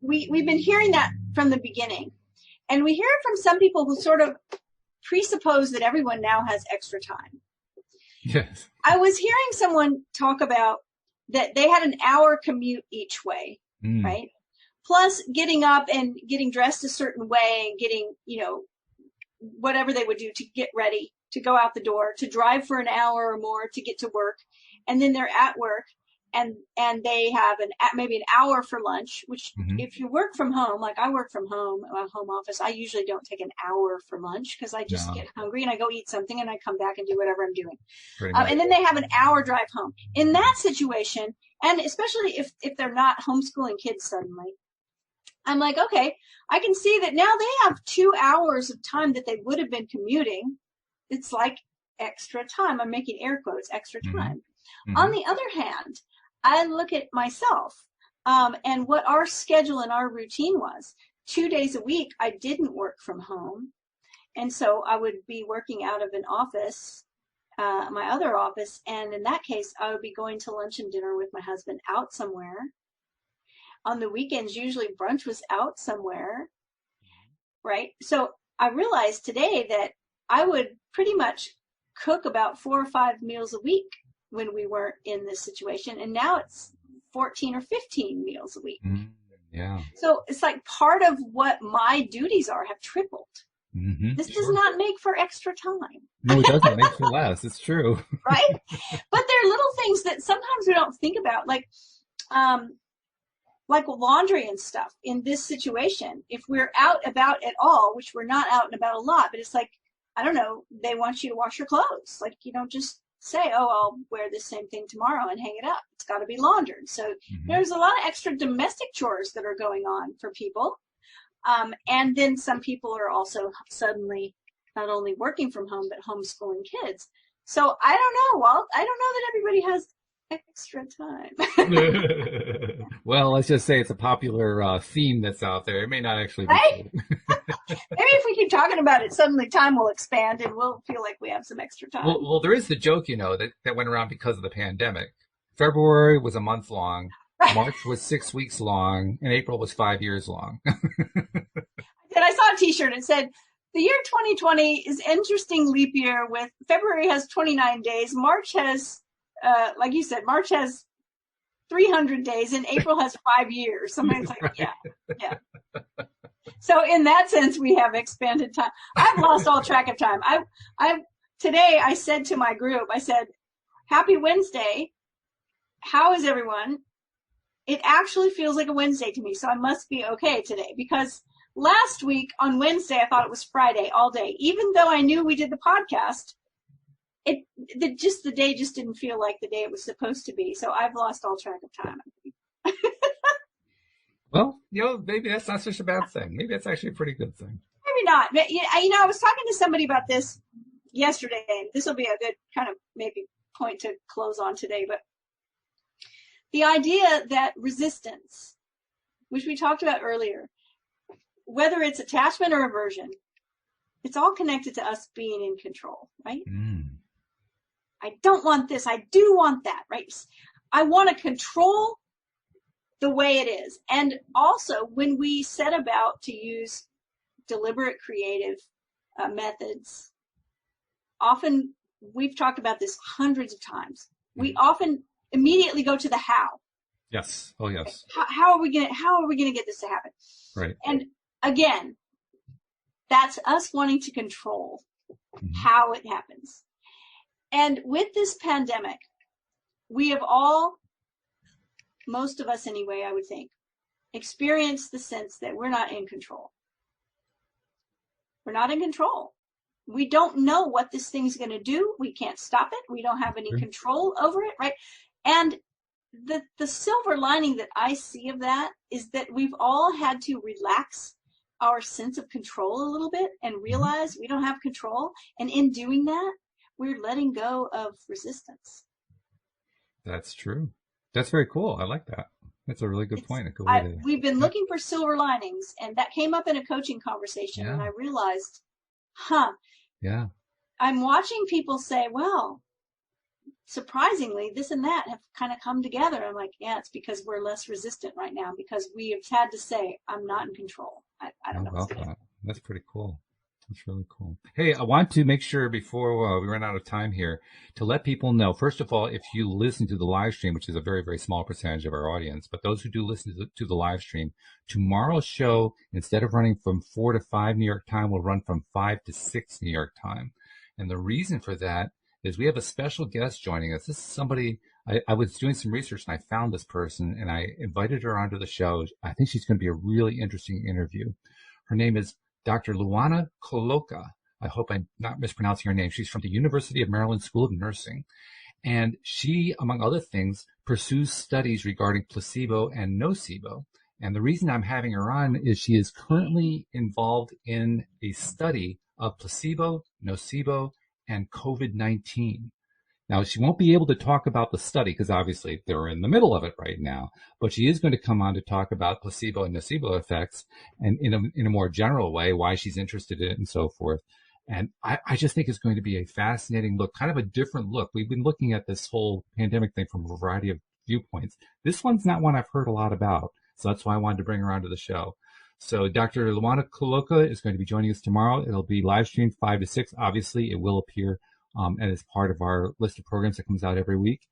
We've been hearing that from the beginning. And we hear it from some people who sort of presuppose that everyone now has extra time. Yes. I was hearing someone talk about that they had an hour commute each way, right? Plus getting up and getting dressed a certain way and getting, whatever they would do to get ready, to go out the door, to drive for an hour or more to get to work. And then they're at work and they have maybe an hour for lunch, which if you work from home, like I work from home, home office, I usually don't take an hour for lunch because I just get hungry and I go eat something and I come back and do whatever I'm doing. And then they have an hour drive home. In that situation, and especially if they're not homeschooling kids suddenly, I'm like, okay, I can see that now they have 2 hours of time that they would have been commuting. It's like extra time. I'm making air quotes, extra time. On the other hand, I look at myself and what our schedule and our routine was. 2 days a week, I didn't work from home. And so I would be working out of an office, my other office. And in that case, I would be going to lunch and dinner with my husband out somewhere. on the weekends, usually brunch was out somewhere, right? So I realized today that I would pretty much cook about 4 or 5 meals a week when we weren't in this situation. And now it's 14 or 15 meals a week. Yeah. So it's like part of what my duties are have tripled. This does not make for extra time. No, it doesn't. It makes for less. It's true. Right? But there are little things that sometimes we don't think about, like laundry and stuff in this situation. If we're out about at all, which we're not out and about a lot, but it's like, I don't know, they want you to wash your clothes. Like, you don't just say, oh, I'll wear this same thing tomorrow and hang it up. It's got to be laundered. So there's a lot of extra domestic chores that are going on for people. And then some people are also suddenly not only working from home, but homeschooling kids. So I don't know, Walt. I don't know that everybody has extra time. Well, let's just say it's a popular theme that's out there. It may not actually be right? True. Maybe if we keep talking about it, suddenly time will expand and we'll feel like we have some extra time. Well, there is the joke, that went around because of the pandemic. February was a month long. March was 6 weeks long, and April was 5 years long. And I saw a T-shirt. It said, the year 2020 is interesting leap year with February has 29 days. March has, like you said, March has 300 days, and April has 5 years. Somebody's like, yeah. So in that sense, we have expanded time. I've lost all track of time. Today I said to my group, I said, happy Wednesday. How is everyone? It actually feels like a Wednesday to me, so I must be okay today, because last week on Wednesday, I thought it was Friday all day. Even though I knew we did the podcast, the day just didn't feel like the day it was supposed to be. So I've lost all track of time. Well, maybe that's not such a bad thing. Maybe that's actually a pretty good thing. Maybe not. But, I was talking to somebody about this yesterday, and this will be a good kind of maybe point to close on today, but the idea that resistance, which we talked about earlier, whether it's attachment or aversion, it's all connected to us being in control, right? I don't want this. I do want that, right? I want to control the way it is. And also, when we set about to use deliberate creative methods, often, we've talked about this hundreds of times, we often immediately go to the how. Yes. Oh, yes. How are we gonna get this to happen? Right. And again, that's us wanting to control how it happens. And with this pandemic, we have all, most of us anyway, I would think, experienced the sense that we're not in control. We're not in control. We don't know what this thing's going to do. We can't stop it. We don't have any control over it, right? And the silver lining that I see of that is that we've all had to relax our sense of control a little bit and realize we don't have control. And in doing that, we're letting go of resistance. That's true. That's very cool. I like that. That's a really good point. We've been looking for silver linings, and that came up in a coaching conversation, and I realized, I'm watching people say, well, surprisingly, this and that have kind of come together. I'm like, yeah, it's because we're less resistant right now, because we have had to say, I'm not in control. I don't know what's going on. That's pretty cool. That's really cool. Hey, I want to make sure before we run out of time here to let people know, first of all, if you listen to the live stream, which is a very, very small percentage of our audience, but those who do listen to the live stream, tomorrow's show, instead of running from 4 to 5 New York time, will run from 5 to 6 New York time. And the reason for that is we have a special guest joining us. This is somebody, I was doing some research and I found this person and I invited her onto the show. I think she's going to be a really interesting interview. Her name is Dr. Luana Coloca. I hope I'm not mispronouncing her name. She's from the University of Maryland School of Nursing. And she, among other things, pursues studies regarding placebo and nocebo. And the reason I'm having her on is she is currently involved in a study of placebo, nocebo, and COVID-19. Now, she won't be able to talk about the study because obviously they're in the middle of it right now, but she is going to come on to talk about placebo and nocebo effects and in a more general way, why she's interested in it and so forth. And I just think it's going to be a fascinating look, kind of a different look. We've been looking at this whole pandemic thing from a variety of viewpoints. This one's not one I've heard a lot about. So that's why I wanted to bring her onto the show. So Dr. Luana Koloka is going to be joining us tomorrow. It'll be live streamed 5 to 6. Obviously, it will appear and as part of our list of programs that comes out every week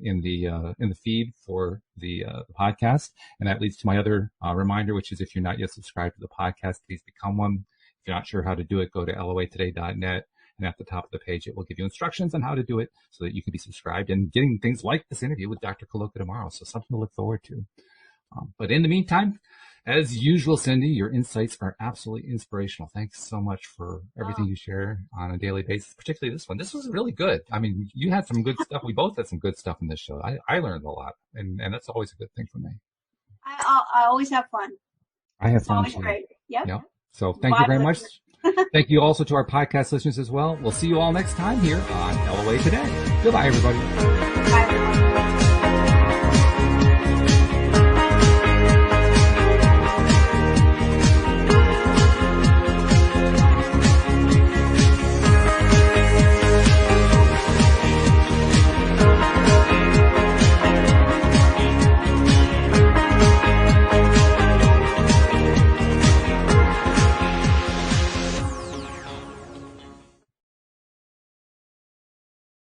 in the feed for the podcast. And that leads to my other reminder, which is if you're not yet subscribed to the podcast, please become one. If you're not sure how to do it, go to loatoday.net. And at the top of the page, it will give you instructions on how to do it so that you can be subscribed and getting things like this interview with Dr. Koloka tomorrow. So something to look forward to. But in the meantime, as usual, Cindy, your insights are absolutely inspirational. Thanks so much for everything you share on a daily basis, particularly this one. This was really good. I mean, you had some good stuff. We both had some good stuff in this show. I learned a lot, and that's always a good thing for me. I always have fun. I have fun. It's always great. Yep. So thank you very much. Thank you also to our podcast listeners as well. We'll see you all next time here on LOA Today. Goodbye, everybody. Bye, everyone.